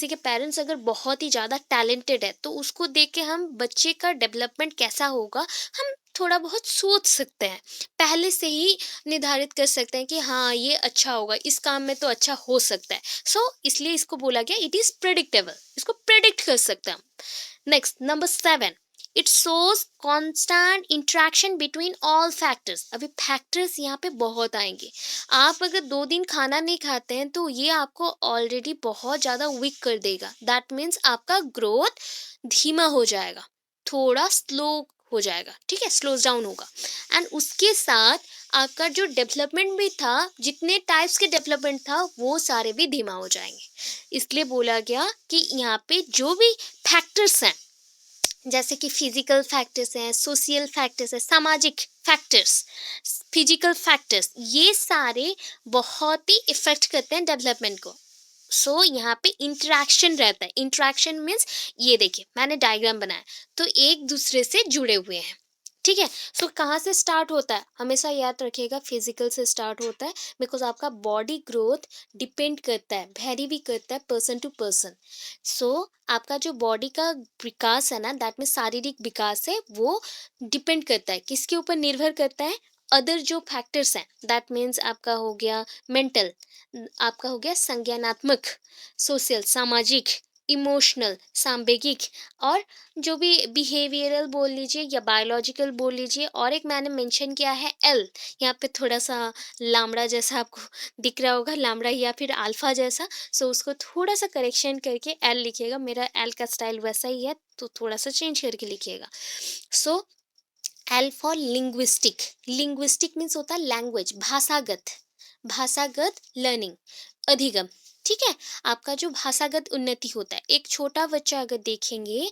के पेरेंट्स अगर बहुत ही ज़्यादा टैलेंटेड है तो उसको देख के हम बच्चे का डेवलपमेंट कैसा होगा हम थोड़ा बहुत सोच सकते हैं, पहले से ही निर्धारित कर सकते हैं कि हाँ ये अच्छा होगा, इस काम में तो अच्छा हो सकता है। सो इसलिए इसको बोला गया इट इज प्रेडिक्टेबल, इसको प्रेडिक्ट कर सकते हैं हम। Next number 7, it shows constant interaction between all factors. अभी फैक्टर्स यहाँ पे बहुत आएंगे। आप अगर 2 दिन खाना नहीं खाते हैं तो ये आपको ऑलरेडी बहुत ज़्यादा वीक कर देगा, दैट मीन्स आपका ग्रोथ धीमा हो जाएगा, थोड़ा स्लो हो जाएगा, ठीक है, स्लो डाउन होगा। एंड उसके साथ आपका जो डेवलपमेंट भी था, जितने टाइप्स के डेवलपमेंट था वो सारे भी धीमा हो जाएंगे। इसलिए बोला गया कि यहाँ पे जो भी फैक्टर्स हैं, जैसे कि फिजिकल फैक्टर्स हैं, सोशल फैक्टर्स हैं, सामाजिक फैक्टर्स, फिजिकल फैक्टर्स, ये सारे बहुत ही इफेक्ट करते हैं डेवलपमेंट को। सो यहाँ पे इंटरेक्शन रहता है। इंटरेक्शन मीन्स ये देखिए मैंने डायग्राम बनाया, तो एक दूसरे से जुड़े हुए हैं, ठीक है। सो कहाँ से स्टार्ट होता है, हमेशा याद रखिएगा फिजिकल से स्टार्ट होता है, बिकॉज आपका बॉडी ग्रोथ डिपेंड करता है, वेरी भी करता है पर्सन टू पर्सन। सो आपका जो बॉडी का विकास है ना, दैट में शारीरिक विकास है, वो डिपेंड करता है, किसके ऊपर निर्भर करता है, अदर जो फैक्टर्स हैं, दैट मीन्स आपका हो गया मेंटल, आपका हो गया संज्ञानात्मक, सोशल सामाजिक, इमोशनल सांवेगिक, और जो भी बिहेवियरल बोल लीजिए या बायोलॉजिकल बोल लीजिए। और एक मैंने मेंशन किया है एल, यहाँ पे थोड़ा सा लामड़ा जैसा आपको दिख रहा होगा, लामड़ा या फिर अल्फा जैसा, सो उसको थोड़ा सा करेक्शन करके एल लिखिएगा, मेरा एल का स्टाइल वैसा ही है तो थोड़ा सा चेंज करके लिखिएगा। So L for linguistic, linguistic means होता है लैंग्वेज, भाषागत, भाषागत लर्निंग, अधिगम, ठीक है, आपका जो भाषागत उन्नति होता है। एक छोटा बच्चा अगर देखेंगे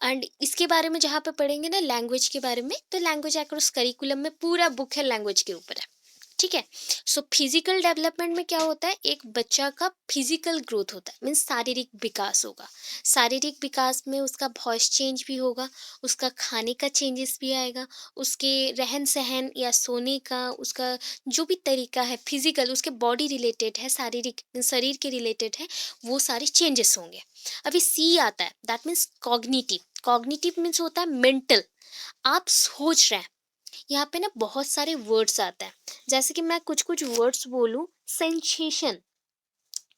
एंड इसके बारे में जहाँ पे पढ़ेंगे ना लैंग्वेज के बारे में, तो लैंग्वेज अक्रॉस करिकुलम में पूरा बुक है लैंग्वेज के ऊपर है, ठीक है। सो फिजिकल डेवलपमेंट में क्या होता है, एक बच्चा का फिजिकल ग्रोथ होता है, मीन्स शारीरिक विकास होगा, शारीरिक विकास में उसका वॉइस चेंज भी होगा, उसका खाने का चेंजेस भी आएगा, उसके रहन सहन या सोने का, उसका जो भी तरीका है फिजिकल, उसके बॉडी रिलेटेड है, शारीरिक शरीर के रिलेटेड है, वो सारे चेंजेस होंगे। अभी सी आता है, that means cognitive, cognitive means होता है मेंटल, आप सोच रहे हैं। यहाँ पे ना बहुत सारे वर्ड्स आते हैं, जैसे कि मैं कुछ कुछ वर्ड्स बोलूं, सेंसेशन,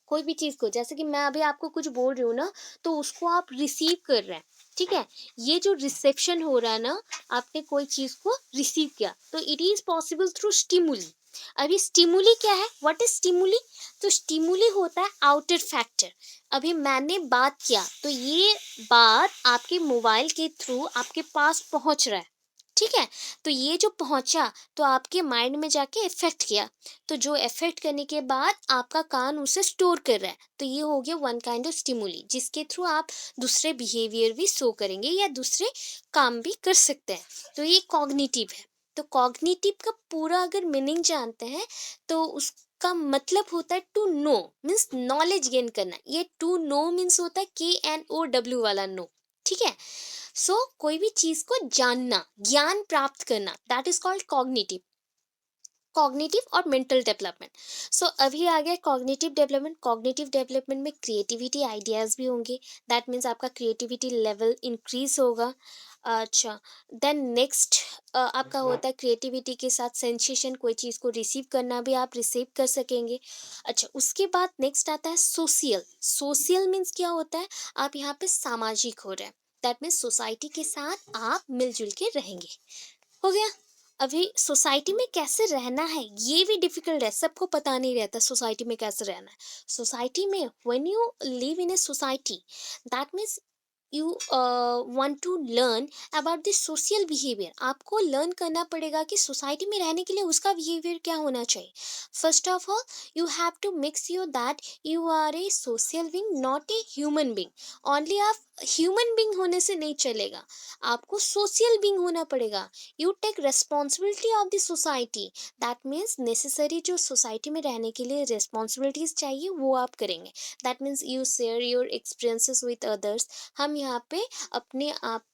कोई भी चीज को, जैसे कि मैं अभी आपको कुछ बोल रही हूँ ना, तो उसको आप रिसीव कर रहे हैं, ठीक है, ये जो रिसेप्शन हो रहा है ना, आपने कोई चीज को रिसीव किया, तो it is possible through stimuli. अभी स्टिमुली क्या है, व्हाट इज स्टिमुली, तो स्टिमुली होता है आउटर फैक्टर। अभी मैंने बात किया तो ये बात आपके मोबाइल के थ्रू आपके पास पहुंच रहा है, ठीक है, तो ये जो पहुंचा तो आपके माइंड में जाके इफेक्ट किया, तो जो इफेक्ट करने के बाद आपका कान उसे स्टोर कर रहा है, तो ये हो गया वन काइंड ऑफ स्टिमुली, जिसके थ्रू आप दूसरे बिहेवियर भी शो करेंगे या दूसरे काम भी कर सकते हैं, तो ये कॉग्निटिव है। तो कॉग्निटिव का पूरा अगर मीनिंग जानते हैं तो उसका मतलब होता है to know, means knowledge gain करना, ये टू नो मीन्स होता है KNOW वाला नो, ठीक है। सो कोई भी चीज को जानना, ज्ञान प्राप्त करना, that is called cognitive, cognitive और मेंटल डेवलपमेंट। सो अभी आ गया कॉग्निटिव डेवलपमेंट। कॉग्निटिव डेवलपमेंट में क्रिएटिविटी आइडियाज भी होंगे, दैट मीन्स आपका क्रिएटिविटी लेवल इंक्रीज होगा, अच्छा, देन नेक्स्ट आपका होता है क्रिएटिविटी के साथ सेंसेशन, कोई चीज़ को रिसीव करना भी आप रिसीव कर सकेंगे। अच्छा, उसके बाद नेक्स्ट आता है सोशल। सोशल मीन्स क्या होता है, आप यहाँ पे सामाजिक हो रहे हैं, दैट मीन्स सोसाइटी के साथ आप मिलजुल के रहेंगे। हो गया। अभी सोसाइटी में कैसे रहना है ये भी डिफिकल्ट है, सबको पता नहीं रहता सोसाइटी में कैसे रहना है। सोसाइटी में when you live in a society, that means you want to learn about the social behaviour. आपको लर्न करना पड़ेगा कि सोसाइटी में रहने के लिए उसका बिहेवियर क्या होना चाहिए। First of all, you have to make sure that you are a social being, not a human being. Only आप ह्यूमन बीइंग होने से नहीं चलेगा, आपको सोशल बीइंग होना पड़ेगा। You take responsibility of the society, that means necessary जो society में रहने के लिए रेस्पॉन्सिबिलिटीज चाहिए वो आप करेंगे। That means you share your experiences with others. हम यहाँ पे अपने आप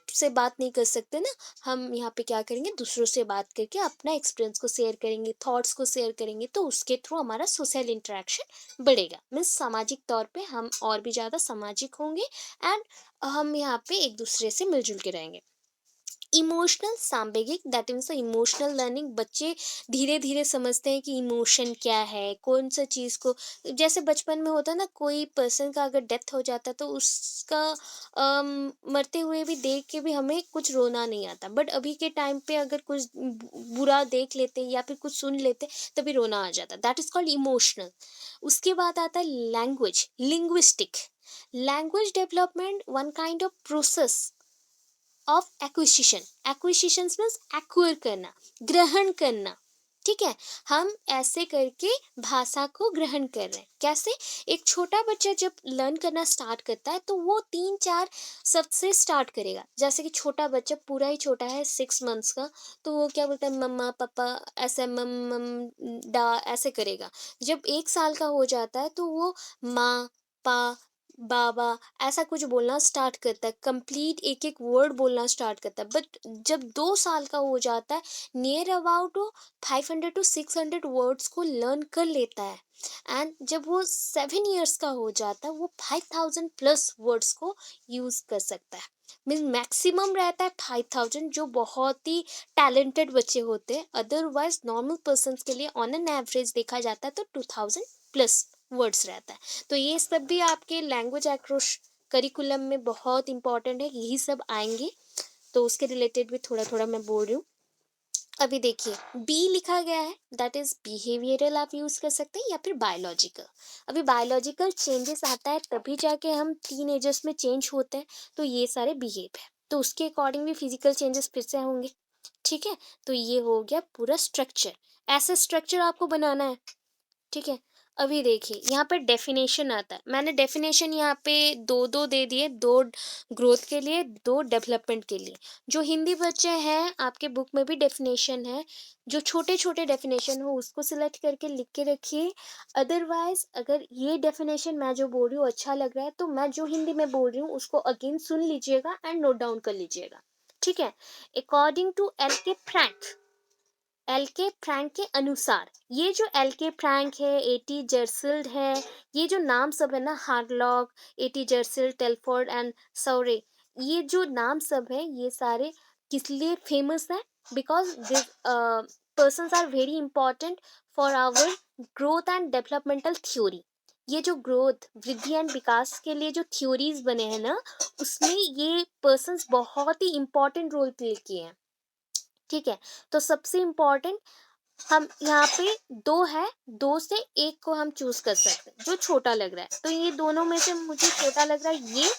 से बात नहीं कर सकते ना, हम यहाँ पे क्या करेंगे, दूसरों से बात करके अपना एक्सपीरियंस को शेयर करेंगे, थॉट्स को शेयर करेंगे, तो उसके थ्रू हमारा सोशल इंटरेक्शन बढ़ेगा। मीन्स सामाजिक तौर पे हम और भी ज़्यादा सामाजिक होंगे एंड हम यहाँ पे एक दूसरे से मिलजुल के रहेंगे। इमोशनल सांवेगिक, दैट मीन्स इमोशनल लर्निंग। बच्चे धीरे धीरे समझते हैं कि इमोशन क्या है, कौन सा चीज़ को, जैसे बचपन में होता है ना, कोई पर्सन का अगर डेथ हो जाता है तो उसका मरते हुए भी देख के भी हमें कुछ रोना नहीं आता, बट अभी के टाइम पे अगर कुछ बुरा देख लेते हैं या फिर कुछ सुन लेते हैं तभी रोना आ जाता है। That is called emotional. उसके बाद आता है language, linguistic. Language development one kind of process of acquisition. Acquisition means acquire करना, ग्रहण करना। ठीक है, हम ऐसे करके भाषा को ग्रहण कर रहे हैं। कैसे? एक छोटा बच्चा जब लर्न करना स्टार्ट करता है तो वो 3-4 शब्द से स्टार्ट करेगा। जैसे कि छोटा बच्चा पूरा ही छोटा है, 6 मंथ्स का, तो वो क्या बोलता है, मम्मा पापा, ऐसे मम मम डा ऐसे करेगा। जब 1 साल का हो जाता है तो वो माँ, पा, बाबा ऐसा कुछ बोलना स्टार्ट करता है, कंप्लीट एक एक वर्ड बोलना स्टार्ट करता है। बट जब 2 साल का हो जाता है, नियर अबाउट 500 to 600 वर्ड्स को लर्न कर लेता है। एंड जब वो 7 years का हो जाता है, वो 5000+ वर्ड्स को यूज कर सकता है। मीन मैक्सिमम रहता है 5000, जो बहुत ही टैलेंटेड बच्चे होते हैं। अदरवाइज नॉर्मल पर्सन के लिए ऑन एन एवरेज देखा जाता है तो 2000+ वर्ड्स रहता है। तो ये सब भी आपके लैंग्वेज एक्रोश करिकुलम में बहुत इंपॉर्टेंट है, यही सब आएंगे, तो उसके रिलेटेड भी थोड़ा थोड़ा मैं बोल रही हूँ। अभी देखिए, बी लिखा गया है, दैट इज बिहेवियरल, आप यूज कर सकते हैं या फिर बायोलॉजिकल। अभी बायोलॉजिकल चेंजेस आता है तभी जाके हम टीन एजर्स में चेंज होते हैं, तो ये सारे बिहेव है, तो उसके अकॉर्डिंग भी फिजिकल चेंजेस फिर से होंगे। ठीक है, तो ये हो गया पूरा स्ट्रक्चर। ऐसे स्ट्रक्चर आपको बनाना है। ठीक है, अभी देखिए यहाँ पे डेफिनेशन आता है। मैंने डेफिनेशन यहाँ पे दो दो दे दिए, दो ग्रोथ के लिए, दो डेवलपमेंट के लिए। जो हिंदी बच्चे हैं आपके बुक में भी डेफिनेशन है, जो छोटे छोटे डेफिनेशन हो उसको सिलेक्ट करके लिख के रखिए। अदरवाइज अगर ये डेफिनेशन मैं जो बोल रही हूँ अच्छा लग रहा है तो मैं जो हिंदी में बोल रही हूँ उसको अगेन सुन लीजिएगा एंड नोट डाउन कर लीजिएगा। ठीक है, अकॉर्डिंग टू एल के फ्रैंक, एल के फ्रैंक के अनुसार, ये जो एल के फ्रैंक है, एटी जर्सिल्ड है, ये जो नाम सब है ना, हार्डलॉक, एटी जर्सिल्ड, टेलफोर्ड एंड सौरे, ये जो नाम सब है ये सारे किस लिए फेमस है? Because this persons are very important for our growth and developmental theory. ये जो ग्रोथ, वृद्धि एंड विकास के लिए जो थ्योरीज बने हैं ना, उसमें ये पर्सन्स बहुत ही इंपॉर्टेंट रोल प्ले किए हैं। ठीक है, तो सबसे इम्पोर्टेंट हम यहाँ पे दो है, दो से एक को हम चूज कर सकते हैं जो छोटा लग रहा है, तो ये दोनों में से मुझे छोटा लग रहा है ये।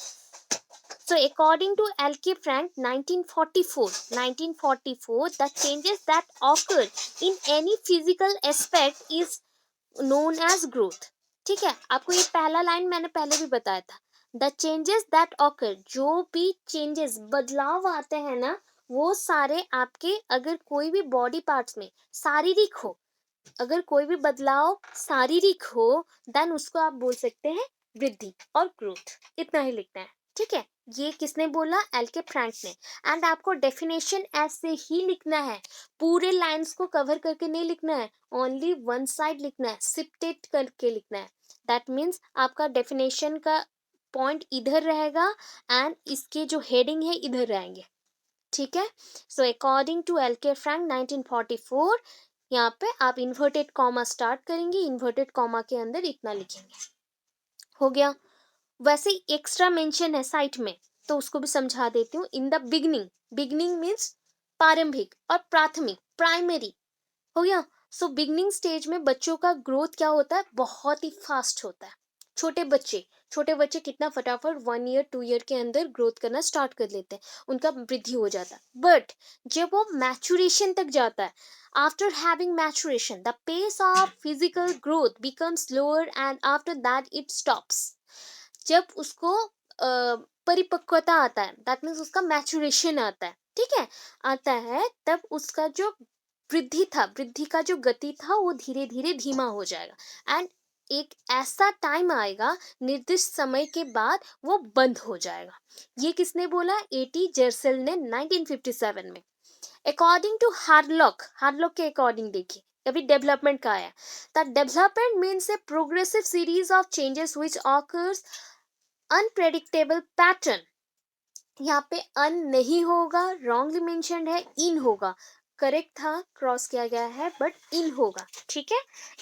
So according to L.K. Frank 1944, the changes that occur in any physical aspect is known as growth। ठीक है, आपको ये पहला लाइन मैंने पहले भी बताया था। द चेंजेस दैट ऑकर, जो भी चेंजेस बदलाव आते हैं ना, वो सारे आपके, अगर कोई भी बॉडी पार्ट्स में शारीरिक हो, अगर कोई भी बदलाव शारीरिक हो, देन उसको आप बोल सकते हैं वृद्धि और ग्रोथ। इतना ही लिखना है। ठीक है, ये किसने बोला? एल के फ्रैंक ने। एंड आपको डेफिनेशन ऐसे ही लिखना है, पूरे लाइंस को कवर करके नहीं लिखना है, ओनली वन साइड लिखना है, सिप्टेट करके लिखना है। दैट मीन्स आपका डेफिनेशन का पॉइंट इधर रहेगा एंड इसके जो हेडिंग है इधर रहेंगे। ठीक है। सो अकॉर्डिंग टू एल के फ्रैंक 1944, यहाँ पे आप इन्वर्टेड कॉमा स्टार्ट करेंगे, इन्वर्टेड कॉमा के अंदर इतना लिखेंगे, हो गया। वैसे ही एक्स्ट्रा मेंशन है साइट में, तो उसको भी समझा देती हूँ। In the beginning, beginning means प्रारंभिक, और प्राथमिक प्राइमरी, हो गया। सो बिगनिंग स्टेज में बच्चों का ग्रोथ क्या होता है, बहुत ही फास्ट होता है। छोटे बच्चे, छोटे बच्चे कितना फटाफट 1 ईयर 2 ईयर के अंदर ग्रोथ करना स्टार्ट कर लेते हैं, उनका वृद्धि हो जाता है। बट जब वो मैचुरेशन तक जाता है, after having maturation the pace of physical growth becomes slower and after that it stops. जब उसको परिपक्वता आता है, दैट मीन्स उसका मैचुरेशन आता है, ठीक है, आता है, तब उसका जो वृद्धि था, वृद्धि का जो गति था, वो धीरे धीरे धीमा हो जाएगा, एंड एक ऐसा टाइम आएगा निर्दिष्ट समय के बाद वो बंद हो जाएगा। ये किसने बोला, एटी जर्सेल ने 1957 में। अकॉर्डिंग टू हार्लॉक, हार्लॉक के अकॉर्डिंग देखिए, अभी डेवलपमेंट का आया, the development means a progressive series of changes which occurs unpredictable pattern. यहाँ पे अन नहीं होगा, रॉन्गली मेंशन्ड है, इन होगा, करेक्ट था, क्रॉस किया गया है, बट इन होगा, ठीक है।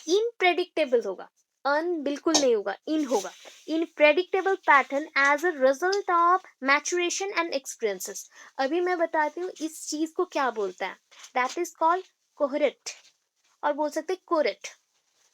इनप्रेडिक्टेबल होगा, अन बिल्कुल नहीं होगा, इन होगा। Unpredictable pattern as a result of maturation and experiences. अभी मैं बताती हूँ इस चीज को क्या बोलता है, दैट इज कॉल्ड कोहरेट, और बोल सकते हैं कोरेट,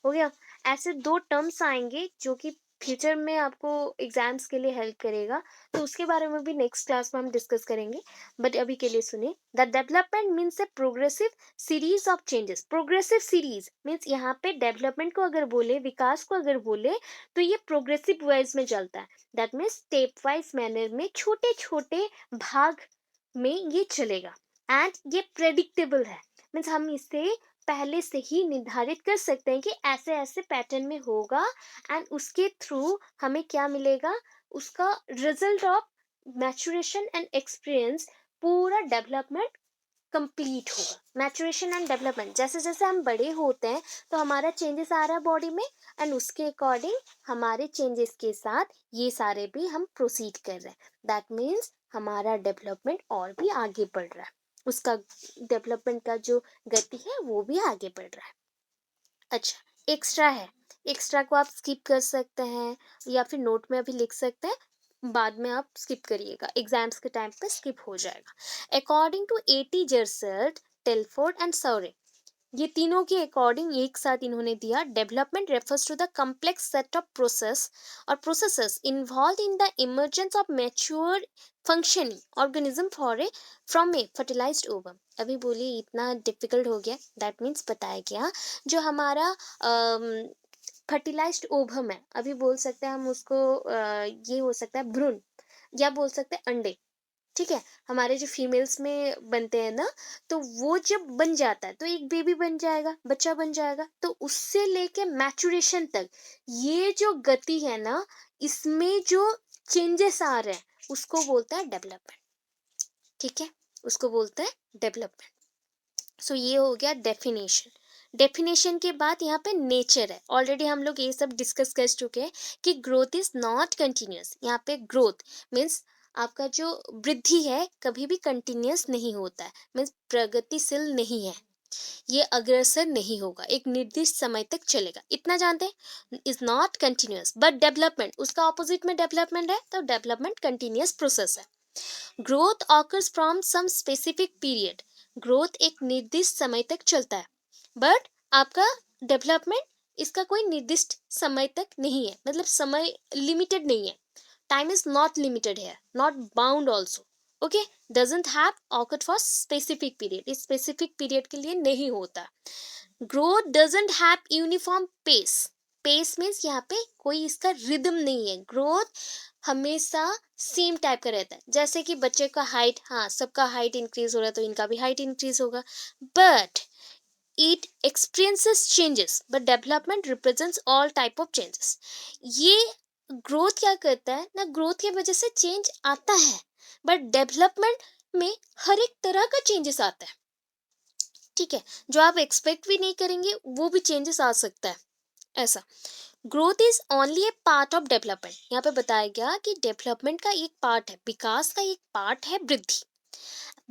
हो गया। ऐसे दो टर्म्स आएंगे जो कि फ्यूचर में आपको एग्जाम्स के लिए हेल्प करेगा, तो उसके बारे में भी नेक्स्ट क्लास में हम डिस्कस करेंगे। बट अभी के लिए सुनिए, the development means a progressive series of changes. Progressive series means यहाँ पे डेवलपमेंट को अगर बोले, विकास को अगर बोले, तो ये प्रोग्रेसिव वाइज में चलता है, that means step wise manner में, छोटे छोटे भाग में ये चलेगा, एंड ये प्रेडिक्टेबल है, मीन्स हम इसे पहले से ही निर्धारित कर सकते हैं कि ऐसे ऐसे पैटर्न में होगा, एंड उसके थ्रू हमें क्या मिलेगा, उसका result of maturation and experience, पूरा डेवलपमेंट कंप्लीट होगा। मैचुरेशन एंड डेवलपमेंट, जैसे जैसे हम बड़े होते हैं तो हमारा चेंजेस आ रहा है बॉडी में, एंड उसके अकॉर्डिंग हमारे चेंजेस के साथ ये सारे भी हम प्रोसीड कर रहे हैं, दैट मीन्स हमारा डेवलपमेंट और भी आगे बढ़ रहा है, उसका डेवलपमेंट का जो गति है वो भी आगे बढ़ रहा है। अच्छा, एक्स्ट्रा है, एक्स्ट्रा को आप स्किप कर सकते हैं, या फिर नोट में अभी लिख सकते हैं, बाद में आप स्किप करिएगा, एग्जाम्स के टाइम पे स्किप हो जाएगा। According to A T Jersild, Telford and Sawrey, ये तीनों के अकॉर्डिंग एक साथ इन्होंने दिया, development refers to the complex set of process और processes involve in the emergence of mature functioning organism for a from a fertilised ovum. अभी बोलिए इतना डिफिकल्ट हो गया, दैट मीन्स बताया गया जो हमारा फर्टिलाइज्ड ओवम है, अभी बोल सकते हैं हम उसको, ये हो सकता है भ्रूण, या बोल सकते हैं अंडे, ठीक है, हमारे जो फीमेल्स में बनते हैं ना, तो वो जब बन जाता है तो एक बेबी बन जाएगा, बच्चा बन जाएगा, तो उससे लेके मैचुरेशन तक ये जो गति है ना, इसमें जो चेंजेस आ रहे हैं उसको बोलता है डेवलपमेंट, ठीक है, उसको बोलता है डेवलपमेंट। सो ये हो गया डेफिनेशन। डेफिनेशन के बाद यहाँ पे नेचर है, ऑलरेडी हम लोग ये सब डिस्कस कर चुके हैं कि ग्रोथ इज नॉट कंटिन्यूस। यहाँ पे ग्रोथ मीन्स आपका जो वृद्धि है कभी भी कंटिन्यूस नहीं होता है, मीन्स प्रगतिशील नहीं है, ये अग्रसर नहीं होगा, एक निर्दिष्ट समय तक चलेगा, इतना जानते हैं, is not continuous. But development, उसका ऑपोजिट में डेवलपमेंट है, तो डेवलपमेंट कंटिन्यूस प्रोसेस है। Growth occurs from some specific period, growth एक निर्दिष्ट समय तक चलता है, बट आपका डेवलपमेंट इसका कोई निर्दिष्ट समय तक नहीं है, मतलब समय लिमिटेड नहीं है, टाइम इज नॉट लिमिटेड है, not bound also, okay, doesn't have occurred for specific period, इस स्पेसिफिक पीरियड के लिए नहीं होता। Growth doesn't have uniform pace, pace means यहाँ पे कोई इसका रिदम नहीं है, ग्रोथ हमेशा सेम टाइप का रहता है, जैसे कि बच्चे का हाइट, हाँ सबका हाइट इंक्रीज हो रहा है तो इनका भी हाइट इंक्रीज होगा, but it experiences changes but development represents all type of changes। ये ग्रोथ क्या करता है ना, ग्रोथ की वजह से चेंज आता है, बट डेवलपमेंट में हर एक तरह का चेंजेस आता है, ठीक है, जो आप एक्सपेक्ट भी नहीं करेंगे वो भी चेंजेस आ सकता है, ऐसा। Growth is only A part of development, यहाँ पे बताया गया कि डेवलपमेंट का एक पार्ट है, विकास का एक पार्ट है वृद्धि,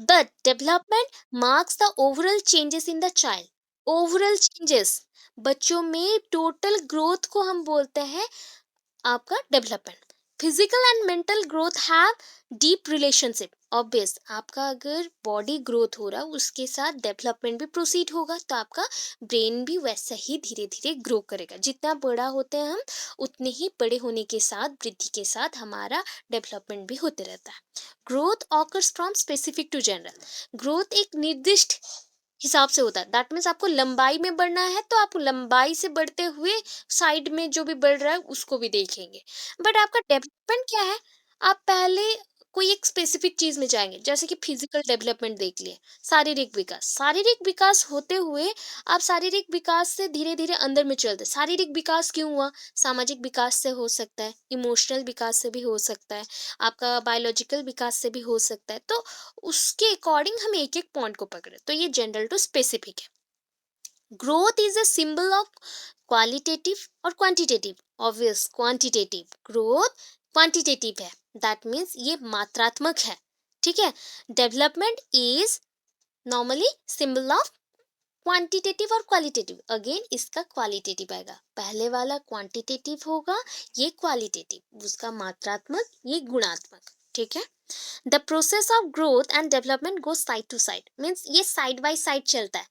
but development marks the overall changes in the child. Overall changes, बच्चों में टोटल ग्रोथ को हम बोलते हैं आपका development. Physical and mental growth have deep relationship. Obvious, आपका अगर बॉडी ग्रोथ हो रहा है उसके साथ डेवलपमेंट भी प्रोसीड होगा, तो आपका ब्रेन भी वैसा ही धीरे धीरे ग्रो करेगा। जितना बड़ा होते हैं हम, उतने ही बड़े होने के साथ, वृद्धि के साथ हमारा डेवलपमेंट भी होते रहता है। Growth occurs from specific to general. Growth एक निर्दिष्ट हिसाब से होता है। दैट मीन्स आपको लंबाई में बढ़ना है तो आप लंबाई से बढ़ते हुए साइड में जो भी बढ़ रहा है उसको भी देखेंगे। बट आपका डेवलपमेंट क्या है, आप पहले कोई एक स्पेसिफिक चीज में जाएंगे, जैसे कि फिजिकल डेवलपमेंट देख लिए, शारीरिक विकास। शारीरिक विकास होते हुए आप शारीरिक विकास से धीरे धीरे अंदर में चलते। शारीरिक विकास क्यों हुआ? सामाजिक विकास से हो सकता है, इमोशनल विकास से भी हो सकता है, आपका बायोलॉजिकल विकास से भी हो सकता है। तो उसके अकॉर्डिंग हम एक एक पॉइंट को पकड़े, तो ये जनरल टू स्पेसिफिक है। Growth is a symbol of qualitative और quantitative. Obvious, quantitative growth quantitative है, दैट मीन्स ये मात्रात्मक है। ठीक है। Development is normally symbol of quantitative और क्वालिटेटिव। अगेन इसका क्वालिटेटिव आएगा, पहले वाला क्वांटिटेटिव होगा, ये क्वालिटेटिव, उसका मात्रात्मक, ये गुणात्मक। ठीक है। The process of growth and development go side to side, means ये साइड बाय साइड चलता है,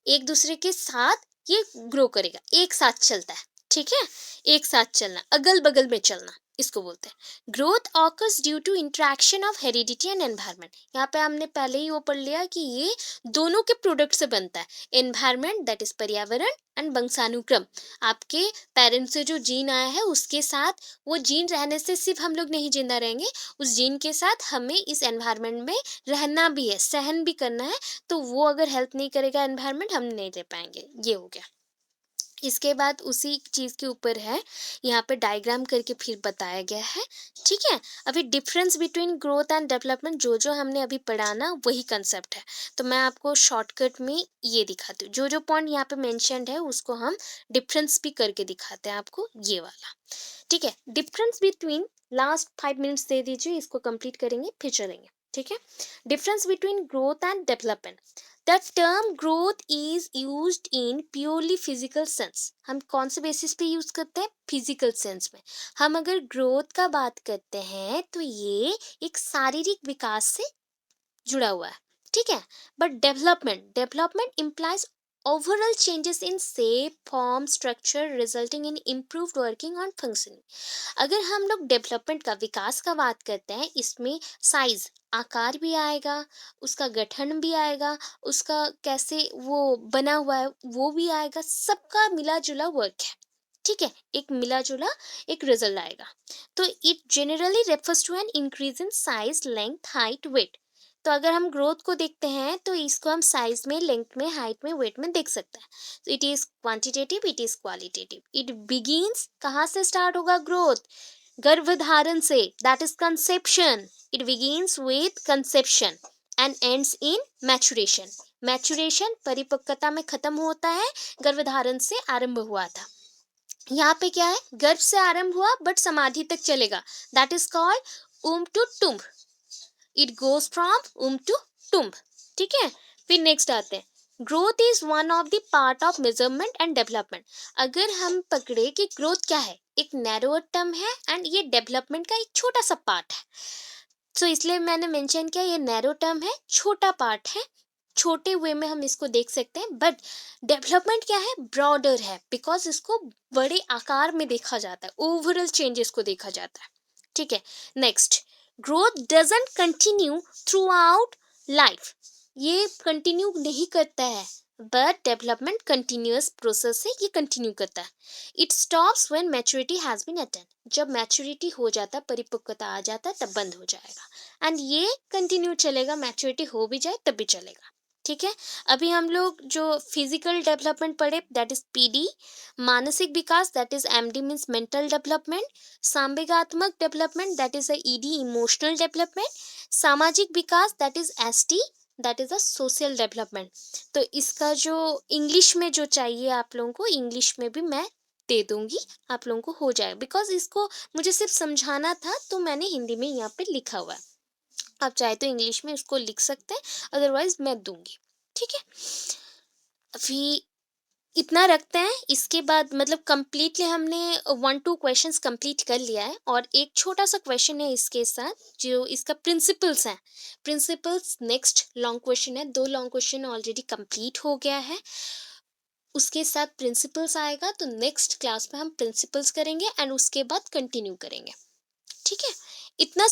एक दूसरे के साथ ये ग्रो करेगा, एक साथ चलता है। ठीक है। एक साथ चलना, अगल बगल में चलना, इसको बोलते हैं। Growth occurs due to interaction of heredity and environment. यहाँ पे हमने पहले ही वो पढ़ लिया कि ये दोनों के प्रोडक्ट से बनता है। एनवायरमेंट दैट इज पर्यावरण, एंड वंशानुक्रम, आपके पेरेंट्स से जो जीन आया है उसके साथ, वो जीन रहने से सिर्फ हम लोग नहीं जिंदा रहेंगे, उस जीन के साथ हमें इस एनवायरनमेंट में रहना भी है, सहन भी करना है। तो वो अगर हेल्प नहीं करेगा एनवायरनमेंट, हम नहीं रह पाएंगे। ये हो गया। इसके बाद उसी चीज के ऊपर है, यहाँ पे डायग्राम करके फिर बताया गया है। ठीक है। अभी difference between growth and development जो जो हमने अभी पढ़ा ना, वही कंसेप्ट है। तो मैं आपको शॉर्टकट में ये दिखाती हूँ, जो जो पॉइंट यहाँ पे मेंशन्ड है उसको हम डिफरेंस भी करके दिखाते हैं आपको, ये वाला। ठीक है। डिफरेंस बिटवीन, लास्ट 5 मिनट्स दे दीजिए, इसको कंप्लीट करेंगे फिर चलेंगे। ठीक है। Difference between growth and development. The term growth is used in purely physical sense. हम कौन से बेसिस पे यूज करते हैं? फिजिकल सेंस में। हम अगर ग्रोथ का बात करते हैं तो ये एक शारीरिक विकास से जुड़ा हुआ है। ठीक है। But development, development implies overall changes in shape, form, structure resulting in improved working और फंक्शनिंग। अगर हम लोग डेवलपमेंट का, विकास का बात करते हैं, इसमें साइज, आकार भी आएगा, उसका गठन भी आएगा, उसका कैसे वो बना हुआ है वो भी आएगा, सबका मिला जुला वर्क है। ठीक है। एक मिला जुला एक रिजल्ट आएगा। तो it generally refers to an increase in size, length, height, weight. तो अगर हम ग्रोथ को देखते हैं तो इसको हम साइज में, लेंथ में, हाइट में, वेट में देख सकते हैं। It is quantitative, it is qualitative. It begins, कहाँ से स्टार्ट होगा ग्रोथ? गर्भधारण से, that is conception. It begins with conception and ends in maturation. Maturation परिपक्वता में खत्म होता है, गर्भधारण से आरंभ हुआ था। यहाँ पे क्या है? गर्भ से आरंभ हुआ बट समाधि तक चलेगा, that is called womb to tomb. It goes from womb to tomb. ठीक है। फिर नेक्स्ट आते हैं, growth is one of the part of measurement and development. अगर हम पकड़े कि ग्रोथ क्या है, एक नैरो टर्म है एंड ये डेवलपमेंट का एक छोटा सा पार्ट है। तो इसलिए मैंने मेंशन किया, ये नैरो टर्म है, छोटा पार्ट है, छोटे वे में हम इसको देख सकते हैं। बट डेवलपमेंट क्या है? ब्रॉडर है, बिकॉज इसको बड़े आकार में देखा जाता है, ओवरऑल चेंजेस को देखा जाता है। ठीक है। Next, growth doesn't continue through out life. ये कंटिन्यू नहीं करता है, बट डेवलपमेंट कंटिन्यूअस प्रोसेस है, ये कंटिन्यू करता है। It stops when maturity has been attend. जब मैच्योरिटी हो जाता है, परिपक्वता आ जाता है, तब बंद हो जाएगा। एंड ये कंटिन्यू चलेगा, मैच्योरिटी हो भी जाए तब भी चलेगा। ठीक है। अभी हम लोग जो फिजिकल डेवलपमेंट पढ़े, दैट इज पीडी। मानसिक विकास, that is MD, means mental development. सांवेगात्मक development, that is ED, emotional development. सामाजिक विकास, that is ST, that is a social development. तो इसका जो इंग्लिश में जो चाहिए आप लोगों को, इंग्लिश में भी मैं दे दूंगी, आप लोगों को हो जाएगा, बिकॉज इसको मुझे सिर्फ समझाना था तो मैंने हिंदी में यहाँ पे लिखा हुआ है। आप चाहे तो इंग्लिश में उसको लिख सकते हैं, अदरवाइज मैं दूंगी। ठीक है, अभी इतना रखते हैं। इसके बाद मतलब कंप्लीटली हमने 1-2 क्वेश्चंस कंप्लीट कर लिया है, और एक छोटा सा क्वेश्चन है इसके साथ, जो इसका प्रिंसिपल्स है। प्रिंसिपल्स नेक्स्ट लॉन्ग क्वेश्चन है, 2 लॉन्ग क्वेश्चन ऑलरेडी कंप्लीट हो गया है, उसके साथ प्रिंसिपल्स आएगा। तो नेक्स्ट क्लास में हम प्रिंसिपल्स करेंगे एंड उसके बाद कंटिन्यू करेंगे। ठीक है, इतना